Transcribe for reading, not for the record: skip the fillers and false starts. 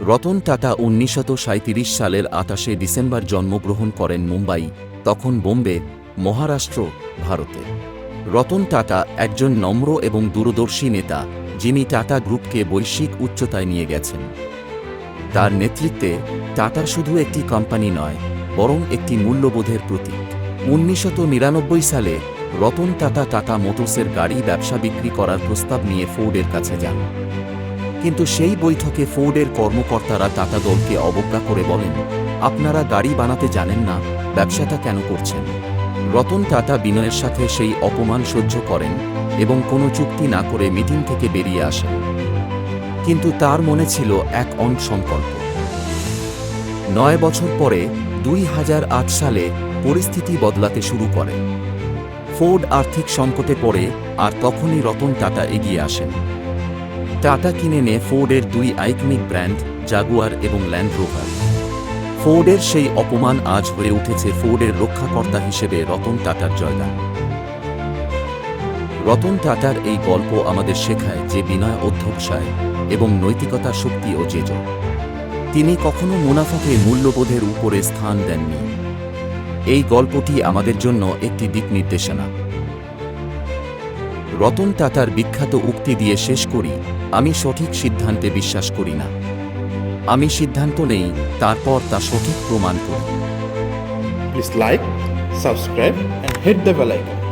রতন টাটা 1937 সালের 28শে ডিসেম্বর জন্মগ্রহণ করেন মুম্বাই, তখন বোম্বে, মহারাষ্ট্র, ভারতে। রতন টাটা একজন নম্র এবং দূরদর্শী নেতা, যিনি টাটা গ্রুপকে বৈশ্বিক উচ্চতায় নিয়ে গেছেন। তার নেতৃত্বে টাটা শুধু একটি কোম্পানি নয়, বরং একটি মূল্যবোধের প্রতীক। 1999 সালে রতন টাটা টাটা মোটরসের গাড়ি ব্যবসা বিক্রি করার প্রস্তাব নিয়ে ফোর্ডের কাছে যান। কিন্তু সেই বৈঠকে ফোর্ডের কর্মকর্তারা টাটা দলকে অবজ্ঞা করে বলেন, আপনারা গাড়ি বানাতে জানেন না, ব্যবসাটা কেন করছেন? রতন টাটা বিনয়ের সাথে সেই অপমান সহ্য করেন এবং কোনো চুক্তি না করে মিটিং থেকে বেরিয়ে আসেন। কিন্তু তার মনে ছিল এক অন্য সংকল্প। 9 বছর পরে 2008 সালে পরিস্থিতি বদলাতে শুরু করে। ফোর্ড আর্থিক সংকটে পড়ে, আর তখনই রতন টাটা এগিয়ে আসেন। টাটা কিনে নেয় ফোর্ডের 2 আইকনিক ব্র্যান্ড, জাগুয়ার এবং ল্যান্ড রোভার। ফোর্ডের সেই অপমান আজ হয়ে উঠেছে ফোর্ডের রক্ষাকর্তা হিসেবে রতন টাটার জয়গান। রতন টাটার এই গল্প আমাদের শেখায় যে বিনয়, অধ্যবসায় এবং নৈতিকতা শক্তি ও জেদ। তিনি কখনো মুনাফাকে মূল্যবোধের উপরে স্থান দেননি। এই গল্পটি আমাদের জন্য একটি দিক নির্দেশনা। রতন টাটার বিখ্যাত উক্তি দিয়ে শেষ করি, আমি সঠিক সিদ্ধান্তে বিশ্বাস করি না। আমি সিদ্ধান্ত নেই, তারপর তা সঠিক প্রমাণ করি। Please like, subscribe and hit the bell icon.